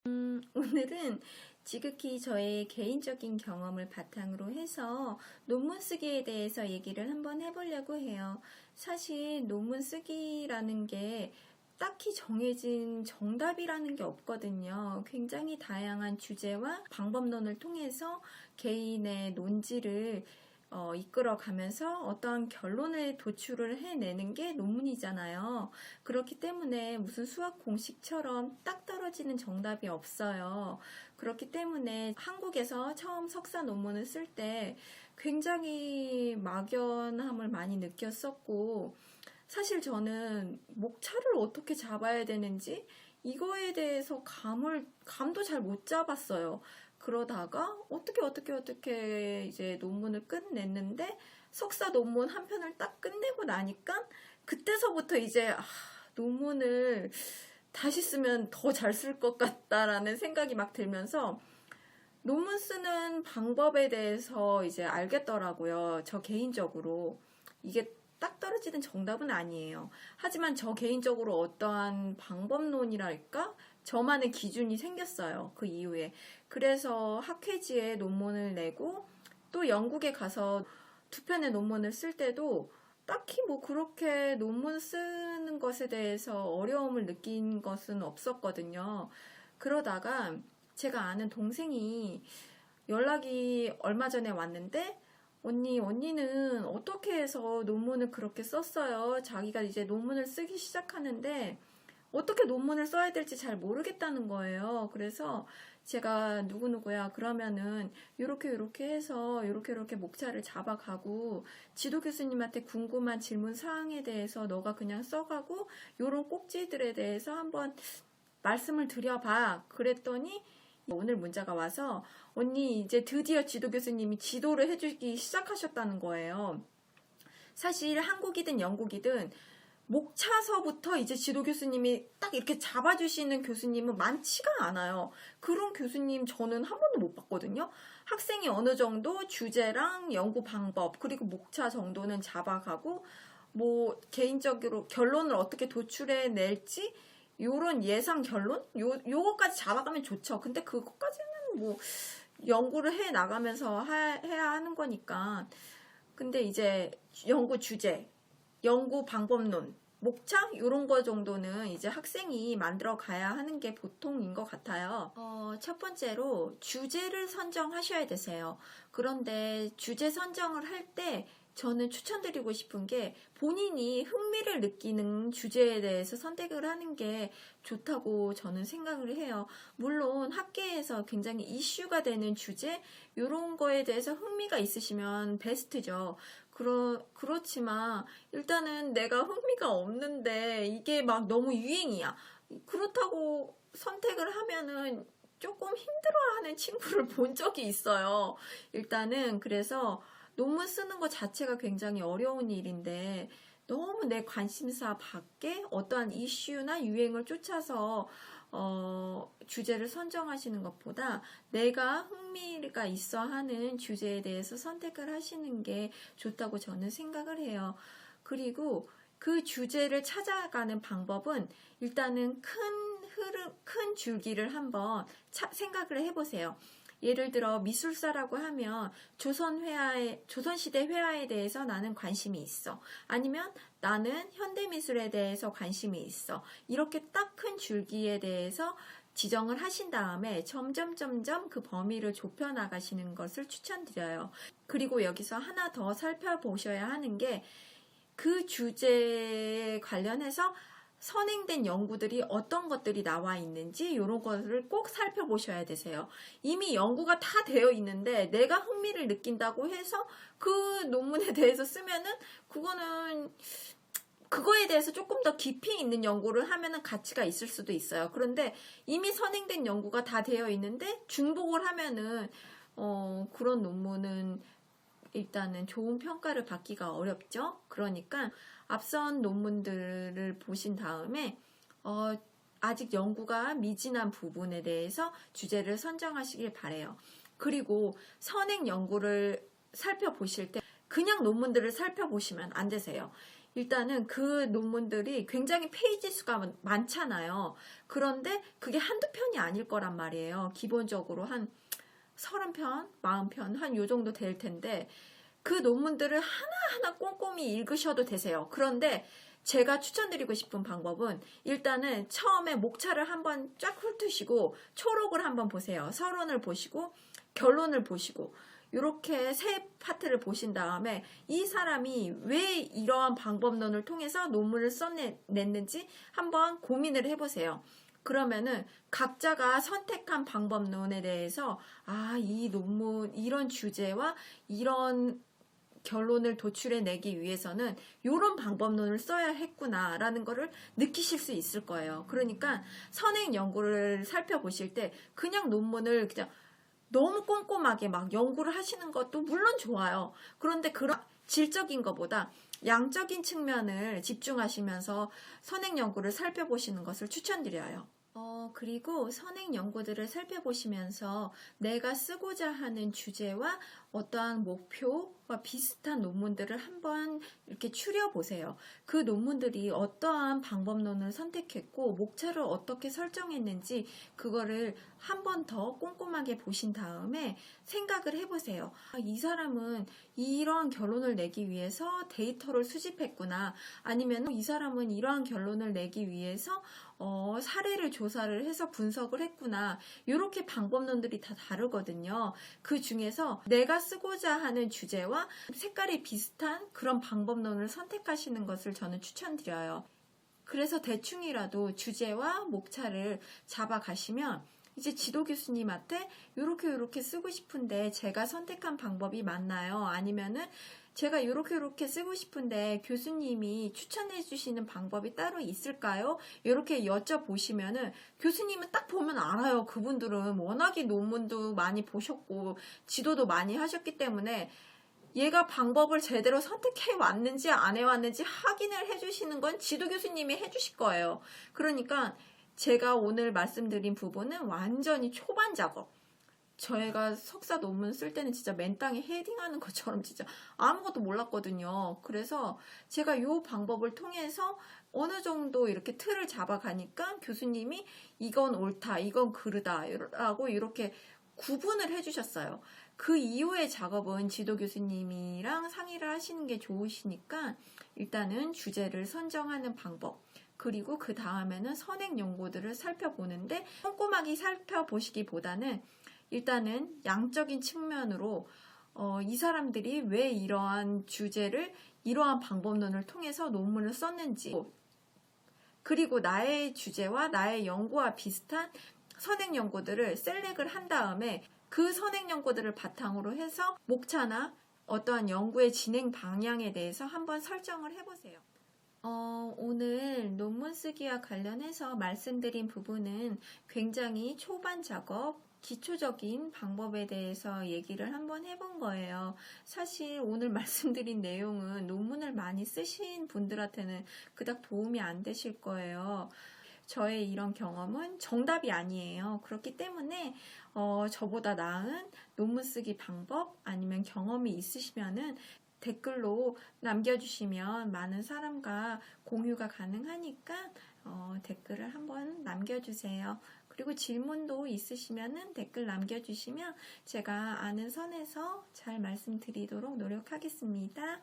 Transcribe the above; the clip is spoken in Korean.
오늘은 지극히 저의 개인적인 경험을 바탕으로 해서 논문 쓰기에 대해서 얘기를 한번 해보려고 해요. 사실 논문 쓰기라는 게 딱히 정해진 정답이라는 게 없거든요. 굉장히 다양한 주제와 방법론을 통해서 개인의 논지를 이끌어가면서 어떠한 결론을 도출을 해내는 게 논문이잖아요. 그렇기 때문에 무슨 수학 공식처럼 딱 떨어지는 정답이 없어요. 그렇기 때문에 한국에서 처음 석사 논문을 쓸 때 굉장히 막연함을 많이 느꼈었고, 사실 저는 목차를 어떻게 잡아야 되는지 이거에 대해서 감도 잘 못 잡았어요. 그러다가 어떻게 이제 논문을 끝냈는데 석사 논문 한 편을 딱 끝내고 나니까 그때서부터 이제 논문을 다시 쓰면 더 잘 쓸 것 같다라는 생각이 막 들면서 논문 쓰는 방법에 대해서 이제 알겠더라고요. 저 개인적으로. 이게 딱 떨어지는 정답은 아니에요. 하지만 저 개인적으로 어떠한 방법론이랄까? 저만의 기준이 생겼어요. 그 이후에. 그래서 학회지에 논문을 내고 또 영국에 가서 두 편의 논문을 쓸 때도 딱히 뭐 그렇게 논문 쓰는 것에 대해서 어려움을 느낀 것은 없었거든요. 그러다가 제가 아는 동생이 연락이 얼마 전에 왔는데, 언니는 어떻게 해서 논문을 그렇게 썼어요? 자기가 이제 논문을 쓰기 시작하는데 어떻게 논문을 써야 될지 잘 모르겠다는 거예요. 그래서 제가 누구누구야 그러면은 요렇게 해서 요렇게 목차를 잡아가고 지도 교수님한테 궁금한 질문 사항에 대해서 너가 그냥 써가고 요런 꼭지들에 대해서 한번 말씀을 드려봐. 그랬더니 오늘 문자가 와서 언니 이제 드디어 지도 교수님이 지도를 해주기 시작하셨다는 거예요. 사실 한국이든 영국이든 목차서부터 이제 지도 교수님이 딱 이렇게 잡아주시는 교수님은 많지가 않아요. 그런 교수님 저는 한 번도 못 봤거든요. 학생이 어느 정도 주제랑 연구 방법 그리고 목차 정도는 잡아가고 뭐 개인적으로 결론을 어떻게 도출해 낼지 요런 예상 결론? 요거까지 잡아가면 좋죠. 근데 그것까지는 뭐 연구를 해 나가면서 해야 하는 거니까. 근데 이제 연구 주제, 연구 방법론, 목차 요런 거 정도는 이제 학생이 만들어 가야 하는 게 보통인 것 같아요. 첫 번째로 주제를 선정하셔야 되세요. 그런데 주제 선정을 할 때 저는 추천드리고 싶은 게 본인이 흥미를 느끼는 주제에 대해서 선택을 하는 게 좋다고 저는 생각을 해요. 물론 학계에서 굉장히 이슈가 되는 주제 이런 거에 대해서 흥미가 있으시면 베스트죠. 그렇지만 일단은 내가 흥미가 없는데 이게 막 너무 유행이야. 그렇다고 선택을 하면은 조금 힘들어하는 친구를 본 적이 있어요. 일단은 그래서 논문 쓰는 것 자체가 굉장히 어려운 일인데 너무 내 관심사 밖에 어떠한 이슈나 유행을 쫓아서 주제를 선정하시는 것보다 내가 흥미가 있어 하는 주제에 대해서 선택을 하시는 게 좋다고 저는 생각을 해요. 그리고 그 주제를 찾아가는 방법은 일단은 큰 줄기를 한번 생각을 해보세요. 예를 들어 미술사라고 하면 조선시대 회화에 대해서 나는 관심이 있어. 아니면 나는 현대미술에 대해서 관심이 있어. 이렇게 딱 큰 줄기에 대해서 지정을 하신 다음에 점점 그 범위를 좁혀 나가시는 것을 추천드려요. 그리고 여기서 하나 더 살펴보셔야 하는 게 그 주제에 관련해서 선행된 연구들이 어떤 것들이 나와 있는지 이런 것을 꼭 살펴보셔야 되세요. 이미 연구가 다 되어 있는데 내가 흥미를 느낀다고 해서 그 논문에 대해서 쓰면은 그거에 대해서 조금 더 깊이 있는 연구를 하면은 가치가 있을 수도 있어요. 그런데 이미 선행된 연구가 다 되어 있는데 중복을 하면은 그런 논문은 일단은 좋은 평가를 받기가 어렵죠. 그러니까 앞선 논문들을 보신 다음에 아직 연구가 미진한 부분에 대해서 주제를 선정하시길 바래요. 그리고 선행 연구를 살펴보실 때 그냥 논문들을 살펴보시면 안 되세요. 일단은 그 논문들이 굉장히 페이지 수가 많잖아요. 그런데 그게 한두 편이 아닐 거란 말이에요. 기본적으로 한 30편, 40편, 한 요 정도 될 텐데 그 논문들을 하나하나 꼼꼼히 읽으셔도 되세요. 그런데 제가 추천드리고 싶은 방법은 일단은 처음에 목차를 한번 쫙 훑으시고 초록을 한번 보세요. 서론을 보시고 결론을 보시고 이렇게 세 파트를 보신 다음에 이 사람이 왜 이러한 방법론을 통해서 논문을 써냈는지 한번 고민을 해보세요. 그러면은 각자가 선택한 방법론에 대해서 이 논문 이런 주제와 이런 결론을 도출해내기 위해서는 이런 방법론을 써야 했구나라는 거를 느끼실 수 있을 거예요. 그러니까 선행 연구를 살펴보실 때 그냥 논문을 그냥 너무 꼼꼼하게 막 연구를 하시는 것도 물론 좋아요. 그런데 그런 질적인 것보다 양적인 측면을 집중하시면서 선행 연구를 살펴보시는 것을 추천드려요. 그리고 선행 연구들을 살펴보시면서 내가 쓰고자 하는 주제와 어떠한 목표와 비슷한 논문들을 한번 이렇게 추려보세요. 그 논문들이 어떠한 방법론을 선택했고 목차를 어떻게 설정했는지 그거를 한 번 더 꼼꼼하게 보신 다음에 생각을 해보세요. 이 사람은 이러한 결론을 내기 위해서 데이터를 수집했구나. 아니면 이 사람은 이러한 결론을 내기 위해서 사례를 조사를 해서 분석을 했구나. 이렇게 방법론들이 다 다르거든요. 그 중에서 내가 쓰고자 하는 주제와 색깔이 비슷한 그런 방법론을 선택하시는 것을 저는 추천드려요. 그래서 대충이라도 주제와 목차를 잡아가시면 이제 지도 교수님한테 이렇게 쓰고 싶은데 제가 선택한 방법이 맞나요? 아니면은 제가 이렇게 쓰고 싶은데 교수님이 추천해 주시는 방법이 따로 있을까요? 이렇게 여쭤보시면은 교수님은 딱 보면 알아요. 그분들은 워낙에 논문도 많이 보셨고 지도도 많이 하셨기 때문에 얘가 방법을 제대로 선택해 왔는지 안 해왔는지 확인을 해주시는 건 지도 교수님이 해주실 거예요. 그러니까 제가 오늘 말씀드린 부분은 완전히 초반 작업. 저희가 석사 논문 쓸 때는 진짜 맨땅에 헤딩하는 것처럼 진짜 아무것도 몰랐거든요. 그래서 제가 이 방법을 통해서 어느 정도 이렇게 틀을 잡아가니까 교수님이 이건 옳다, 이건 그르다 라고 이렇게 구분을 해주셨어요. 그 이후의 작업은 지도 교수님이랑 상의를 하시는 게 좋으시니까 일단은 주제를 선정하는 방법, 그리고 그 다음에는 선행 연구들을 살펴보는데 꼼꼼하게 살펴보시기보다는 일단은 양적인 측면으로 이 사람들이 왜 이러한 주제를 이러한 방법론을 통해서 논문을 썼는지, 그리고 나의 주제와 나의 연구와 비슷한 선행 연구들을 셀렉을 한 다음에 그 선행 연구들을 바탕으로 해서 목차나 어떠한 연구의 진행 방향에 대해서 한번 설정을 해보세요. 오늘 논문 쓰기와 관련해서 말씀드린 부분은 굉장히 초반 작업, 기초적인 방법에 대해서 얘기를 한번 해본 거예요. 사실 오늘 말씀드린 내용은 논문을 많이 쓰신 분들한테는 그닥 도움이 안 되실 거예요. 저의 이런 경험은 정답이 아니에요. 그렇기 때문에 저보다 나은 논문 쓰기 방법 아니면 경험이 있으시면은 댓글로 남겨주시면 많은 사람과 공유가 가능하니까 댓글을 한번 남겨주세요. 그리고 질문도 있으시면은 댓글 남겨주시면 제가 아는 선에서 잘 말씀드리도록 노력하겠습니다.